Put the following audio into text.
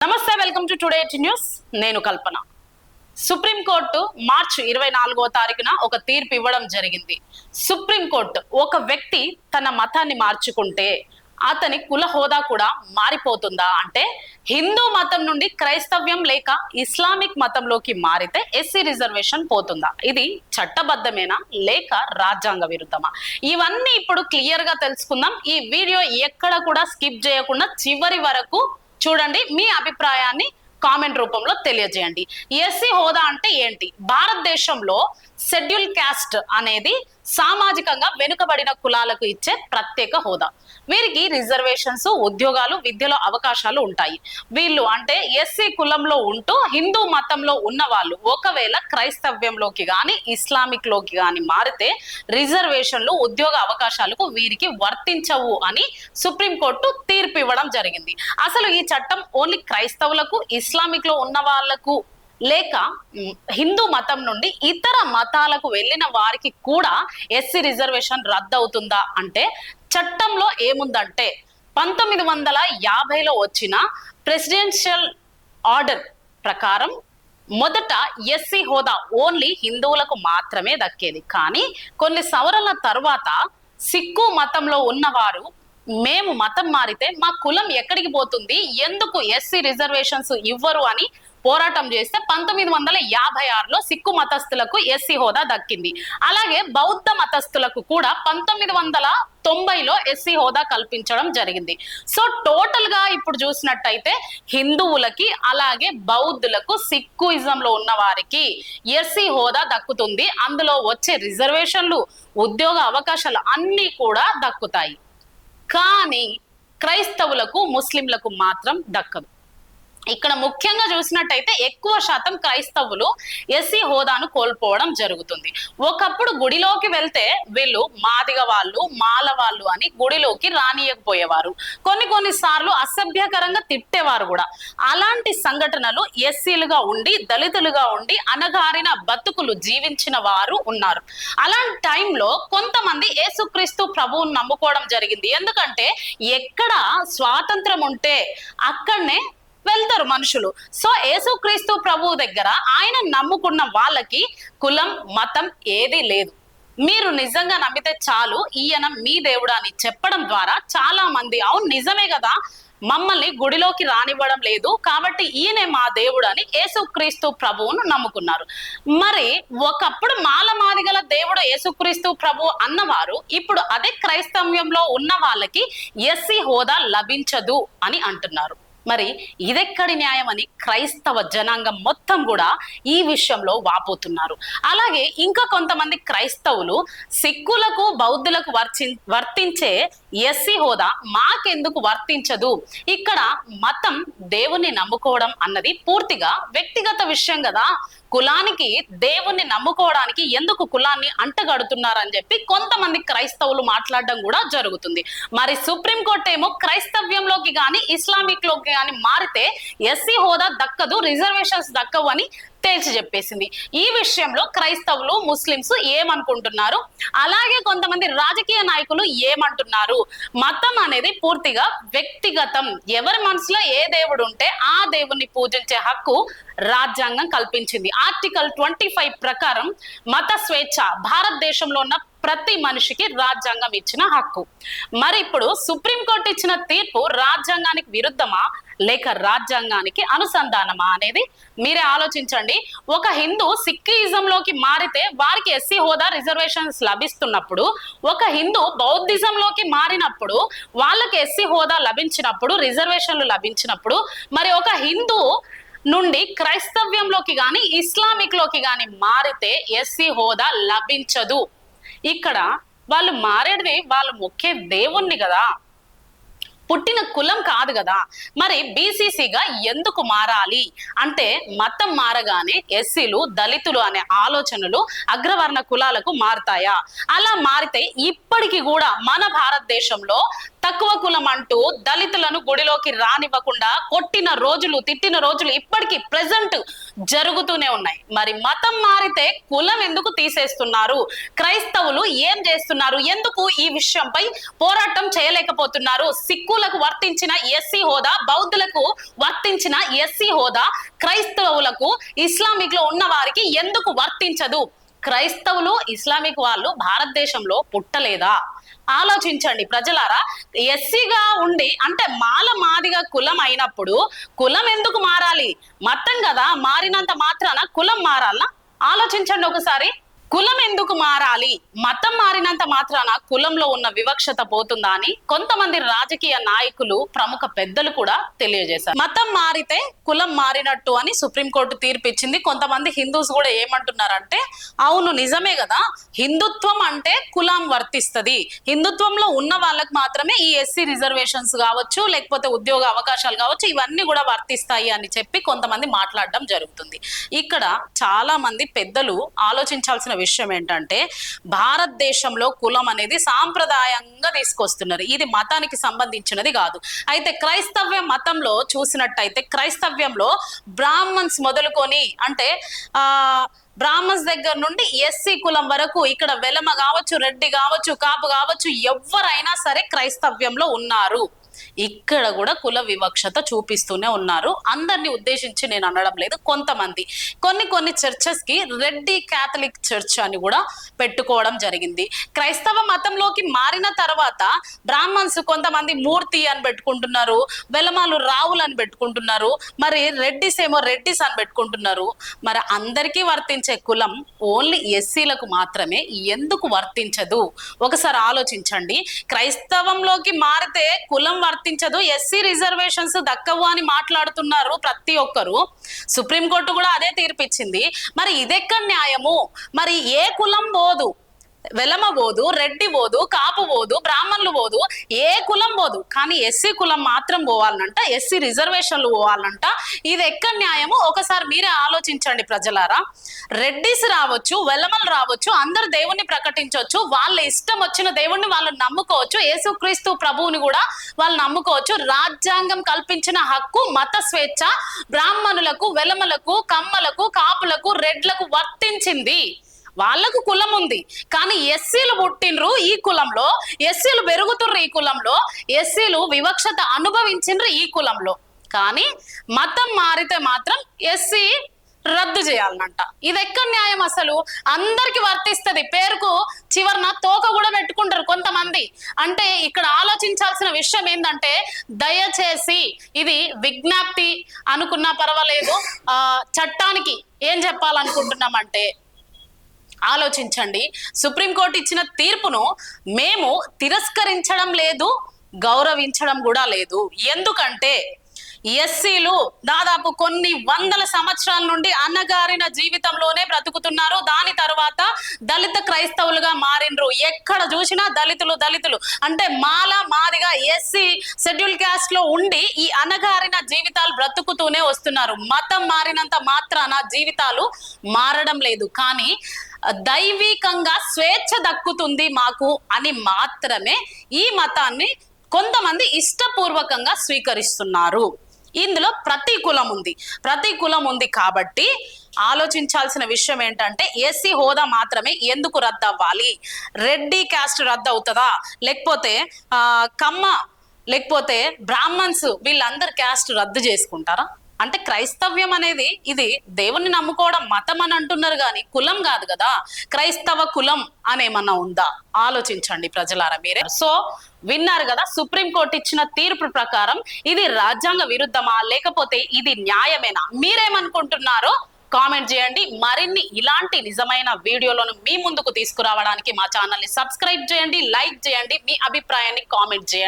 నమస్తే, welcome to today news. నేను కల్పన. Supreme court మార్చి 24వ తారీఖున ఒక తీర్పు ఇవ్వడం జరిగింది. సుప్రీంకోర్టు ఒక వ్యక్తి తన మతాన్ని మార్చుకుంటే అతని కుల హోదా కూడా మారిపోతుందా అంటే, హిందూ మతం నుండి క్రైస్తవ్యం లేక ఇస్లామిక్ మతంలోకి మారితే ఎస్సీ రిజర్వేషన్ పోతుందా? ఇది చట్టబద్ధమేనా లేక రాజ్యాంగ విరుద్ధమా? ఇవన్నీ ఇప్పుడు క్లియర్ గా తెలుసుకుందాం. ఈ వీడియో ఎక్కడ కూడా స్కిప్ చేయకుండా చివరి వరకు చూడండి. మీ అభిప్రాయాన్ని కామెంట్ రూపంలో తెలియజేయండి. ఎస్సీ హోదా అంటే ఏంటి? భారతదేశంలో షెడ్యూల్ క్యాస్ట్ అనేది సామాజికంగా వెనుకబడిన కులాలకు ఇచ్చే ప్రత్యేక హోదా. వీరికి రిజర్వేషన్స్, ఉద్యోగాలు, విద్యలో అవకాశాలు ఉంటాయి. వీళ్ళు అంటే ఎస్సీ కులంలో ఉంటూ హిందూ మతంలో ఉన్న వాళ్ళు ఒకవేళ క్రైస్తవ్యంలోకి గాని ఇస్లామిక్ లోకి గాని మారితే రిజర్వేషన్లు, ఉద్యోగ అవకాశాలకు వీరికి వర్తించవు అని సుప్రీంకోర్టు తీర్పు ఇవ్వడం జరిగింది. అసలు ఈ చట్టం ఓన్లీ క్రైస్తవులకు, ఇస్లామిక్ లో ఉన్న వాళ్లకు లేక హిందూ మతం నుండి ఇతర మతాలకు వెళ్ళిన వారికి కూడా ఎస్సీ రిజర్వేషన్ రద్దవుతుందా అంటే, చట్టంలో ఏముందంటే 1950లో వచ్చిన ప్రెసిడెన్షియల్ ఆర్డర్ ప్రకారం మొదట ఎస్సీ హోదా ఓన్లీ హిందువులకు మాత్రమే దక్కేది. కానీ కొన్ని సవరణల తర్వాత సిక్కు మతంలో ఉన్నవారు మేము మతం మారితే మా కులం ఎక్కడికి పోతుంది, ఎందుకు ఎస్సీ రిజర్వేషన్స్ ఇవ్వరు అని పోరాటం చేస్తే 1956లో సిక్కు మతస్థులకు ఎస్సీ హోదా దక్కింది. అలాగే బౌద్ధ మతస్థులకు కూడా 1990లో ఎస్సీ హోదా కల్పించడం జరిగింది. సో టోటల్ గా ఇప్పుడు చూసినట్టయితే హిందువులకి, అలాగే బౌద్ధులకు, సిక్కుయిజంలో ఉన్న వారికి ఎస్సీ హోదా దక్కుతుంది. అందులో వచ్చే రిజర్వేషన్లు, ఉద్యోగ అవకాశాలు అన్ని కూడా దక్కుతాయి. కానీ క్రైస్తవులకు, ముస్లింలకు మాత్రం దక్కదు. ఇక్కడ ముఖ్యంగా చూసినట్టయితే ఎక్కువ శాతం క్రైస్తవులు ఎస్సీ హోదాను కోల్పోవడం జరుగుతుంది. ఒకప్పుడు గుడిలోకి వెళ్తే వీళ్ళు మాదిగ వాళ్ళు, మాల వాళ్ళు అని గుడిలోకి రానియకపోయేవారు. కొన్ని సార్లు అసభ్యకరంగా తిట్టేవారు కూడా. అలాంటి సంఘటనలు ఎస్సీలుగా ఉండి, దళితులుగా ఉండి అణగారిన బతుకులు జీవించిన వారు ఉన్నారు. అలాంటి టైంలో కొంతమంది యేసుక్రీస్తు ప్రభువును నమ్ముకోవడం జరిగింది. ఎందుకంటే ఎక్కడ స్వాతంత్రం ఉంటే అక్కడనే వెళ్తారు మనుషులు. సో యేసుక్రీస్తు ప్రభువు దగ్గర ఆయన నమ్ముకున్న వాళ్ళకి కులం, మతం ఏది లేదు. మీరు నిజంగా నమ్మితే చాలు, ఈయన మీ దేవుడు అని చెప్పడం ద్వారా చాలా మంది అవును నిజమే కదా, మమ్మల్ని గుడిలోకి రానివ్వడం లేదు కాబట్టి ఈయనే మా దేవుడు అని యేసుక్రీస్తు ప్రభువును నమ్ముకున్నారు. మరి ఒకప్పుడు మాదిగల దేవుడు యేసుక్రీస్తు ప్రభు అన్నవారు ఇప్పుడు అదే క్రైస్తవ్యంలో ఉన్న వాళ్ళకి ఎస్సీ హోదా లభించదు అని అంటున్నారు. మరి ఇదెక్కడి న్యాయం అని క్రైస్తవ జనాంగం మొత్తం కూడా ఈ విషయంలో వాపోతున్నారు. అలాగే ఇంకా కొంతమంది క్రైస్తవులు సిక్కులకు, బౌద్ధులకు వర్తించే ఎస్సీ హోదా మాకెందుకు వర్తించదు, ఇక్కడ మతం దేవుణ్ణి నమ్ముకోవడం అన్నది పూర్తిగా వ్యక్తిగత విషయం కదా, కులానికి, దేవుణ్ణి నమ్ముకోవడానికి ఎందుకు కులాన్ని అంటగడుతున్నారని చెప్పి కొంతమంది క్రైస్తవులు మాట్లాడడం కూడా జరుగుతుంది. మరి సుప్రీంకోర్టు ఏమో క్రైస్తవ్యంలోకి కానీ ఇస్లామిక్ లోకి కానీ మారితే ఎస్సీ హోదా దక్కదు, రిజర్వేషన్స్ దక్కవు అని తేల్చి చెప్పేసింది. ఈ విషయంలో క్రైస్తవులు, ముస్లింస్ ఏమనుకుంటున్నారు, అలాగే కొంతమంది రాజకీయ నాయకులు ఏమంటున్నారు? మతం అనేది పూర్తిగా వ్యక్తిగతం. ఎవరి మనసులో ఏ దేవుడు ఉంటే ఆ దేవుణ్ణి పూజించే హక్కు రాజ్యాంగం కల్పించింది. ఆర్టికల్ 25 ప్రకారం మత స్వేచ్ఛ భారతదేశంలో ఉన్న ప్రతి మనిషికి రాజ్యాంగం ఇచ్చిన హక్కు. మరి ఇప్పుడు సుప్రీంకోర్టు ఇచ్చిన తీర్పు రాజ్యాంగానికి విరుద్ధమా లేక రాజ్యాంగానికి అనుసంధానమా అనేది మీరే ఆలోచించండి. ఒక హిందూ సిక్కిజంలోకి మారితే వారికి ఎస్సీ హోదా, రిజర్వేషన్స్ లభిస్తున్నప్పుడు, ఒక హిందూ బౌద్ధిజంలోకి మారినప్పుడు వాళ్ళకి ఎస్సీ హోదా లభించినప్పుడు, రిజర్వేషన్లు లభించినప్పుడు, మరి ఒక హిందూ నుండి క్రైస్తవ్యంలోకి గాని ఇస్లామిక్ లోకి గాని మారితే ఎస్సీ హోదా లభించదు. ఇక్కడ వాళ్ళు మారేది వాళ్ళు మొక్కే దేవుణ్ణి కదా, పుట్టిన కులం కాదు కదా. మరి బీసీసీగా ఎందుకు మారాలి అంటే, మతం మారగానే ఎస్సీలు, దళితులు అనే ఆలోచనలు అగ్రవర్ణ కులాలకు మారుతాయా? అలా మారితే ఇప్పటికీ కూడా మన భారతదేశంలో తక్కువ కులం అంటూ దళితులను గుడిలోకి రానివ్వకుండా కొట్టిన రోజులు, తిట్టిన రోజులు ఇప్పటికీ ప్రెజెంట్ జరుగుతూనే ఉన్నాయి. మరి మతం మారితే కులం ఎందుకు తీసేస్తున్నారు? క్రైస్తవులు ఏం చేస్తున్నారు? ఎందుకు ఈ విషయంపై పోరాటం చేయలేకపోతున్నారు? సిక్కులకు వర్తించిన ఎస్సీ హోదా, బౌద్ధులకు వర్తించిన ఎస్సీ హోదా క్రైస్తవులకు, ఇస్లామిక్ లో ఉన్న వారికి ఎందుకు వర్తించదు? క్రైస్తవులు, ఇస్లామిక్ వాళ్ళు భారతదేశంలో పుట్టలేదా? ఆలోచించండి ప్రజలారా. ఎస్సీగా ఉండి అంటే మాదిగా కులం అయినప్పుడు కులం ఎందుకు మారాలి? మతం కదా, మారినంత మాత్రాన కులం మారాలా? ఆలోచించండి ఒకసారి. కులం ఎందుకు మారాలి? మతం మారినంత మాత్రాన కులంలో ఉన్న వివక్షత పోతుందా అని కొంతమంది రాజకీయ నాయకులు, ప్రముఖ పెద్దలు కూడా తెలియజేశారు. మతం మారితే కులం మారినట్టు అని సుప్రీంకోర్టు తీర్పు ఇచ్చింది. కొంతమంది హిందూస్ కూడా ఏమంటున్నారంటే, అవును నిజమే కదా, హిందుత్వం అంటే కులం వర్తిస్తుంది, హిందుత్వంలో ఉన్న వాళ్ళకి మాత్రమే ఈ ఎస్సీ రిజర్వేషన్స్ కావచ్చు, లేకపోతే ఉద్యోగ అవకాశాలు కావచ్చు, ఇవన్నీ కూడా వర్తిస్తాయి అని చెప్పి కొంతమంది మాట్లాడడం జరుగుతుంది. ఇక్కడ చాలా మంది పెద్దలు ఆలోచించాల్సిన విషయం ఏంటంటే, భారతదేశంలో కులం అనేది సాంప్రదాయంగా తీసుకొస్తున్నారు, ఇది మతానికి సంబంధించినది కాదు. అయితే క్రైస్తవ్య మతంలో చూసినట్టయితే, క్రైస్తవ్యంలో బ్రాహ్మణ్స్ మొదలుకొని అంటే బ్రాహ్మణ్స్ దగ్గర నుండి ఎస్సీ కులం వరకు, ఇక్కడ వెలమ కావచ్చు, రెడ్డి కావచ్చు, కాపు కావచ్చు, ఎవరైనా సరే క్రైస్తవ్యంలో ఉన్నారు. ఇక్కడ కూడా కుల వివక్షత చూపిస్తూనే ఉన్నారు. అందరినీ ఉద్దేశించి నేను అనడం లేదు, కొంతమంది కొన్ని చర్చెస్ కి రెడ్డి క్యాథలిక్ చర్చ్ అని కూడా పెట్టుకోవడం జరిగింది. క్రైస్తవ మతంలోకి మారిన తర్వాత బ్రాహ్మణ్స్ కొంతమంది మూర్తి అని పెట్టుకుంటున్నారు, వెలమాలు రావులు అని పెట్టుకుంటున్నారు, మరి రెడ్డిస్ ఏమో రెడ్డిస్ అని పెట్టుకుంటున్నారు. మరి అందరికీ వర్తించే కులం ఓన్లీ ఎస్సీలకు మాత్రమే ఎందుకు వర్తించదు? ఒకసారి ఆలోచించండి. క్రైస్తవంలోకి మారితే కులం వర్తించదు, ఎస్సీ రిజర్వేషన్స్ దక్కవు అని మాట్లాడుతున్నారు ప్రతి ఒక్కరు. సుప్రీంకోర్టు కూడా అదే తీర్పిచ్చింది. మరి ఇదెక్కడ న్యాయము? మరి ఏ కులం పోదు, వెలమ పోదు, రెడ్డి పోదు, కాపు పోదు, బ్రాహ్మణులు పోదు, ఏ కులం పోదు, కానీ ఎస్సీ కులం మాత్రం పోవాలనంట, ఎస్సీ రిజర్వేషన్లు పోవాలంట. ఇది ఎక్కడ న్యాయము? ఒకసారి మీరే ఆలోచించండి ప్రజలారా. రెడ్డిస్ రావచ్చు, వెలమలు రావచ్చు, అందరు దేవుణ్ణి ప్రకటించవచ్చు, వాళ్ళ ఇష్టం వచ్చిన దేవుణ్ణి వాళ్ళు నమ్ముకోవచ్చు, యేసుక్రీస్తు ప్రభువుని కూడా వాళ్ళు నమ్ముకోవచ్చు. రాజ్యాంగం కల్పించిన హక్కు మత స్వేచ్ఛ బ్రాహ్మణులకు, వెలమలకు, కమ్మలకు, కాపులకు, రెడ్లకు వర్తించింది. వాళ్ళకు కులం ఉంది, కానీ ఎస్సీలు పుట్టినరు ఈ కులంలో, ఎస్సీలు పెరుగుతుర్రు ఈ కులంలో, ఎస్సీలు వివక్షత అనుభవించిండ్రు ఈ కులంలో. కానీ మతం మారితే మాత్రం ఎస్సీ రద్దు చేయాలనంట. ఇది ఎక్కడ న్యాయం? అసలు అందరికి వర్తిస్తుంది, పేరుకు చివరన తోక కూడా పెట్టుకుంటారు కొంతమంది. అంటే ఇక్కడ ఆలోచించాల్సిన విషయం ఏంటంటే, దయచేసి ఇది విజ్ఞప్తి అనుకున్నా పర్వాలేదు, చట్టానికి ఏం చెప్పాలనుకుంటున్నామంటే ఆలోచించండి. సుప్రీంకోర్టు ఇచ్చిన తీర్పును మేము తిరస్కరించడం లేదు, గౌరవించడం కూడా లేదు. ఎందుకంటే ఎస్సీలు దాదాపు కొన్ని వందల సంవత్సరాల నుండి అన్నగారిన జీవితంలోనే బ్రతుకుతున్నారు. దాని తర్వాత దళిత క్రైస్తవులుగా మారినరు. ఎక్కడ చూసినా దళితులు అంటే మాదిగా ఎస్సీ షెడ్యూల్ క్యాస్ట్ లో ఉండి ఈ అన్నగారిన జీవితాలు బ్రతుకుతూనే వస్తున్నారు. మతం మారినంత మాత్రాన జీవితాలు మారడం లేదు, కానీ దైవికంగా స్వేచ్ఛ దక్కుతుంది మాకు అని మాత్రమే ఈ మతాన్ని కొంతమంది ఇష్టపూర్వకంగా స్వీకరిస్తున్నారు. ఇందులో ప్రతి కులం ఉంది కాబట్టి ఆలోచించాల్సిన విషయం ఏంటంటే, ఎస్సీ హోదా మాత్రమే ఎందుకు రద్దు అవ్వాలి? రెడ్డి క్యాస్ట్ రద్దు అవుతుందా? లేకపోతే కమ్మ, లేకపోతే బ్రాహ్మణ్స్, వీళ్ళందరు క్యాస్ట్ రద్దు చేసుకుంటారా? అంటే క్రైస్తవ్యం అనేది ఇది దేవుణ్ణి నమ్ముకోవడం మతం అని అంటున్నారు, కానీ కులం కాదు కదా. క్రైస్తవ కులం అనేమన్నా ఉందా? ఆలోచించండి ప్రజలారా మీరే. సో విన్నారు కదా, సుప్రీంకోర్టు ఇచ్చిన తీర్పు ప్రకారం ఇది రాజ్యాంగ విరుద్ధమా, లేకపోతే ఇది న్యాయమేనా? మీరేమనుకుంటున్నారో కామెంట్ చేయండి. మరిన్ని ఇలాంటి నిజమైన వీడియోలను మీ ముందుకు తీసుకురావడానికి మా ఛానల్ ని సబ్స్క్రైబ్ చేయండి, లైక్ చేయండి, మీ అభిప్రాయాన్ని కామెంట్ చేయండి.